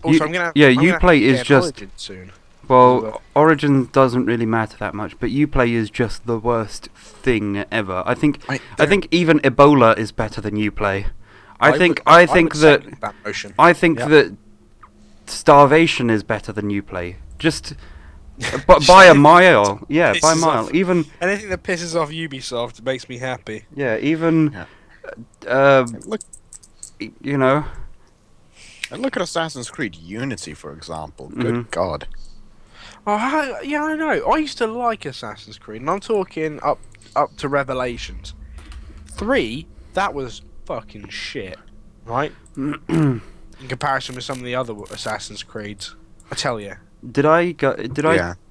Also, I'm gonna. Yeah, I'm gonna Uplay is get just. Origin soon. Well, Origin doesn't really matter that much, but Uplay is just the worst thing ever. I think even Ebola is better than Uplay. I think that Starvation is better than Uplay. Just by a mile. Yeah, by a mile. Even anything that pisses off Ubisoft makes me happy. yeah, even Look, you know. and look at Assassin's Creed Unity, for example. Good God. Oh, yeah, I know. I used to like Assassin's Creed, and I'm talking up to Revelations. 3, that was fucking shit, right? In comparison with some of the other Assassin's Creeds, I tell you. Did I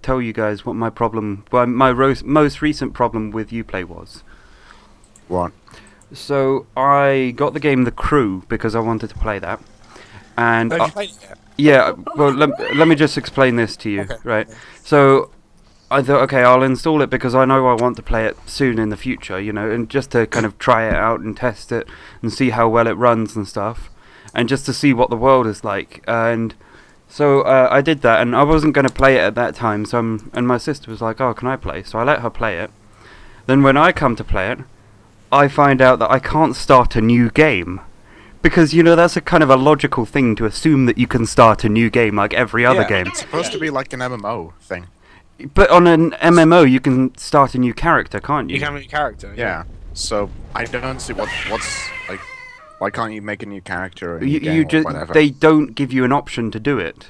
tell you guys what my problem? Well, my most recent problem with Uplay was. What? So I got the game The Crew because I wanted to play that, and Have you played it yet? yeah. Well, let me just explain this to you, Okay. right? So I thought, okay, I'll install it because I know I want to play it soon in the future, you know, and just to kind of try it out and test it and see how well it runs and stuff, and just to see what the world is like. And so I did that, and I wasn't going to play it at that time. So and my sister was like, "Oh, can I play?" So I let her play it. Then when I come to play it, I find out that I can't start a new game. Because, you know, that's a kind of a logical thing to assume that you can start a new game like every other game. It's supposed to be like an MMO thing. But on an MMO, you can start a new character, can't you? You can have a character. Yeah. So I don't see what's like. Why can't you make a new character or a new game or whatever? They don't give you an option to do it.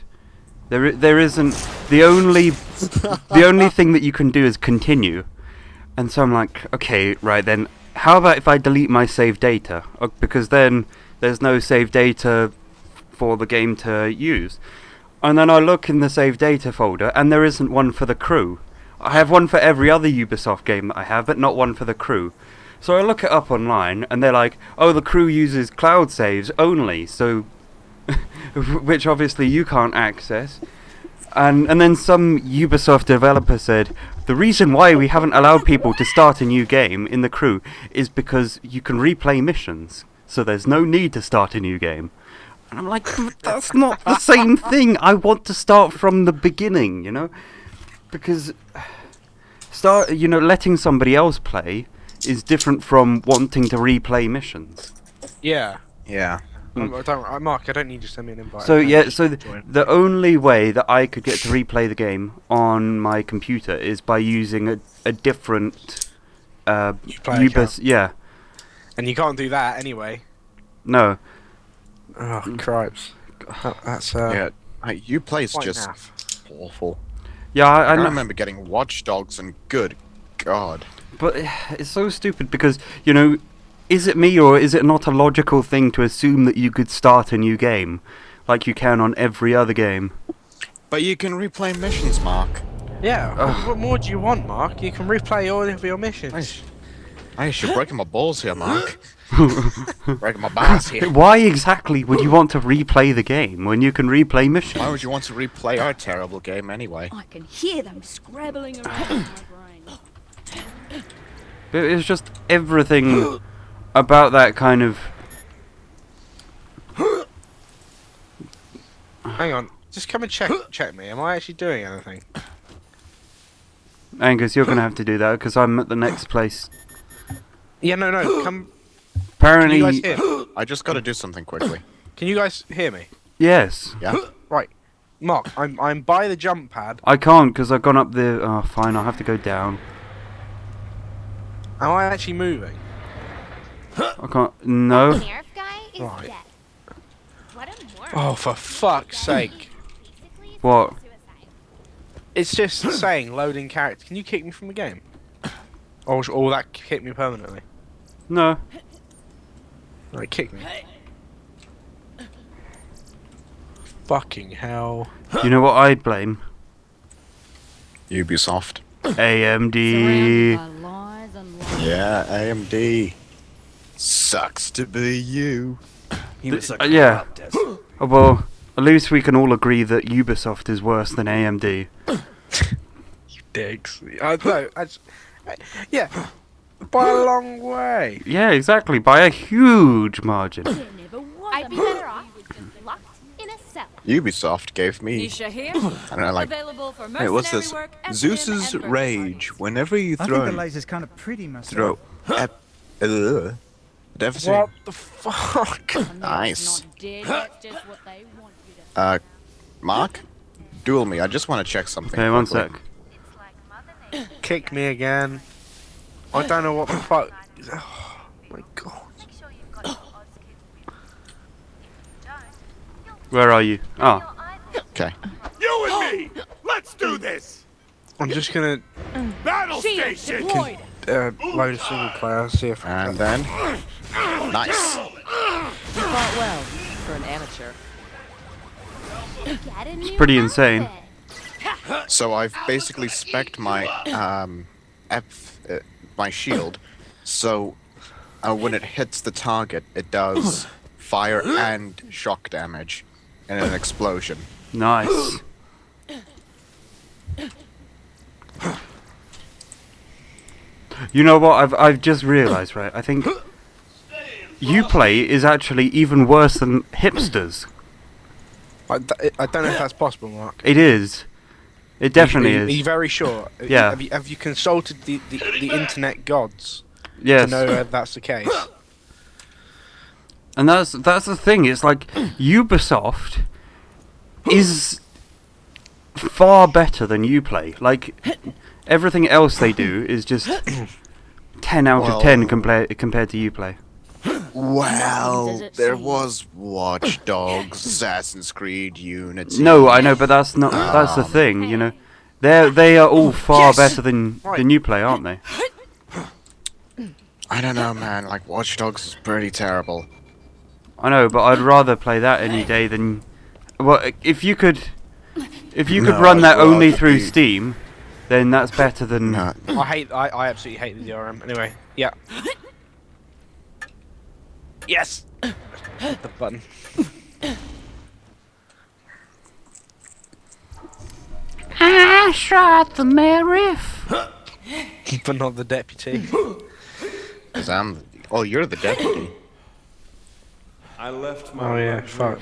There isn't the only thing that you can do is continue. And so I'm like, okay, right then. How about if I delete my save data? Because then there's no save data for the game to use. And then I look in the save data folder, and there isn't one for The Crew. I have one for every other Ubisoft game that I have, but not one for The Crew. So I look it up online, and they're like, oh, The Crew uses cloud saves only, so which obviously you can't access. And then some Ubisoft developer said, the reason why we haven't allowed people to start a new game in The Crew is because you can replay missions, so there's no need to start a new game. And I'm like, that's not the same thing. I want to start from the beginning, you know? Because letting somebody else play is different from wanting to replay missions. Yeah. Yeah. Mark, I don't need you to send me an invite. So the only way that I could get to replay the game on my computer is by using a different Uplay yeah. And you can't do that anyway. No. Oh, cripes. That's Yeah. Uplay's quite just naff. awful. Yeah, I I know. remember getting Watch Dogs, and good God. But it's so stupid because, you know, is it me or is it not a logical thing to assume that you could start a new game like you can on every other game? But you can replay missions, Mark. Yeah. What more do you want, Mark? You can replay all of your missions. You're breaking my balls here, Mark. Breaking my balls here. Why exactly would you want to replay the game when you can replay missions? Why would you want to replay our terrible game anyway? I can hear them scrabbling around in my brain. It's just everything about that kind of... Hang on. Just come and check me. Am I actually doing anything? Angus, you're going to have to do that because I'm at the next place. Yeah, no. Come. Apparently... Can you guys hear? I just gotta do something quickly. Can you guys hear me? Yes. Yeah? Right. Mark, I'm by the jump pad. I can't because I've gone up the... Oh, fine, I'll have to go down. Am I actually moving? I can't... No. Nerf guy is Right. dead. What a moron. Oh, for fuck's sake. Basically, it's What? suicide. It's just saying loading character. Can you kick me from the game? Or will that kick me permanently? No. Right, kick me. Fucking hell. You know what I'd blame? Ubisoft. AMD. Surrounded by lies and lies. Yeah, AMD. Sucks to be you. Yeah. Oh, well, at least we can all agree that Ubisoft is worse than AMD. Dicks. Yeah. By a long way. Yeah, exactly. By a huge margin. There never was I'd a be man better off you would just locked in a cell. Ubisoft gave me, Nisha here. I don't know, like, Available for hey, what's mercenary this? work, SDM, Zeus's and birthday Rage. parties. Whenever you I throw think the him, laser's kind of pretty myself. throw, deficit. What the fuck? America's Nice. not dead, that's just what they want you to think. Mark, duel me. I just want to check something. Okay, one quickly. sec. Kick me again. I don't know what the fuck. Oh my god. Where are you? Oh, Okay. You and me! Let's do this! I'm just gonna Battle Shield station! deployed. load a single player, see if And then, nice. You fought well for an amateur. It's pretty insane. So I've basically spec'd my my shield, so when it hits the target, it does fire and shock damage, and an explosion. nice. You know what? I've just realised, right? I think Uplay is actually even worse than hipsters. I don't know if that's possible, Mark. It is. It definitely Are you is. very sure? Yeah. Have you consulted the internet gods to Yes. know if that's the case? And that's the thing. It's like Ubisoft is far better than Uplay. Like everything else they do is just 10 out of 10 compared to Uplay. Well, Does it there say- was Watch Dogs, Assassin's Creed, Unity. No, I know, but that's not. That's the thing. You know, they are all far better than Uplay, aren't they? I don't know, man. Like Watch Dogs is pretty terrible. I know, but I'd rather play that any day than. Well, if you could No, run that I'd only rather through be- Steam, then that's better than. No. I absolutely hate the DRM. Anyway, yeah. Yes. Hit the button. I shot the sheriff. But not the deputy. Cause I'm. Oh, you're the deputy. I left my Oh yeah, fuck.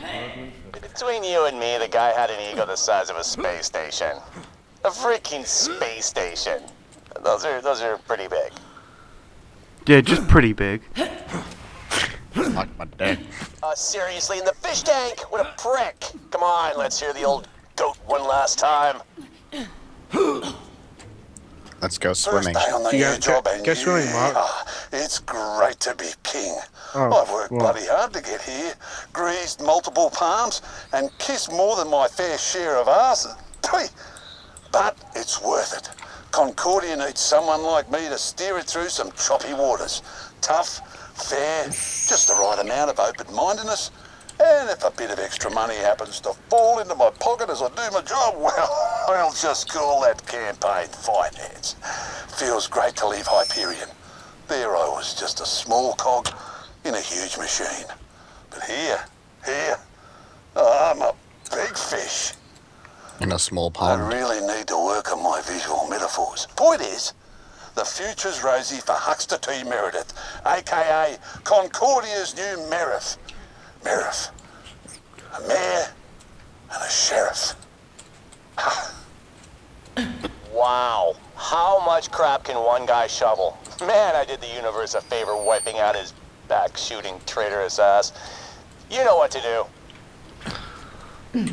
Between you and me, the guy had an ego the size of a space station. A freaking space station. Those are pretty big. Yeah, just pretty big. Like my dick. Seriously, in the fish tank? What a prick! Come on, let's hear the old goat one last time. Let's go swimming. First day on the You new job, and go swimming, Mark. It's great to be king. Oh, I've worked well. bloody hard to get here, greased multiple palms, and kissed more than my fair share of arses. But it's worth it. Concordia needs someone like me to steer it through some choppy waters. Tough, fair, just the right amount of open-mindedness. And if a bit of extra money happens to fall into my pocket as I do my job, well, I'll just call that campaign finance. Feels great to leave Hyperion. There I was, just a small cog in a huge machine. But here, I'm a big fish. In a small I pond. really need to work on my visual metaphors. Point is, the future's rosy for Huckster T. Meredith, aka Concordia's new Merith. Merith. A mayor and a sheriff. Wow. How much crap can one guy shovel? Man, I did the universe a favor wiping out his back-shooting traitorous ass. You know what to do.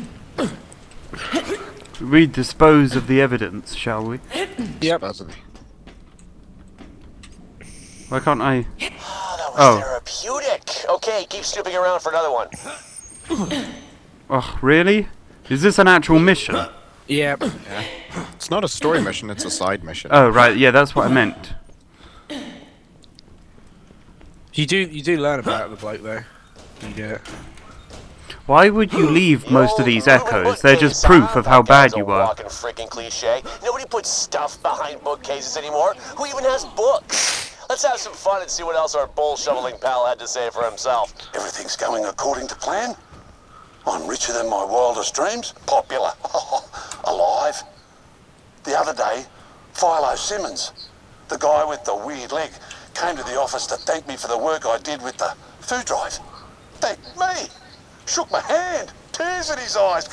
We dispose of the evidence, shall we? Yep. Supposedly. Why can't I? Oh, that was Oh. therapeutic. Okay, keep snooping around for another one. Oh, really? Is this an actual mission? Yep. It's not a story mission, it's a side mission. Oh, right. Yeah, that's what I meant. You do learn about the bloke though. You do it. Why would you leave most of these echoes? They're just proof of how bad you were. Walking freaking cliche. Nobody puts stuff behind bookcases anymore. Who even has books? Let's have some fun and see what else our bull shoveling pal had to say for himself. Everything's going according to plan. I'm richer than my wildest dreams. Popular. Alive. The other day, Philo Simmons, the guy with the weird leg, came to the office to thank me for the work I did with the food drive. Thanked me. Shook my hand. tears in his eyes.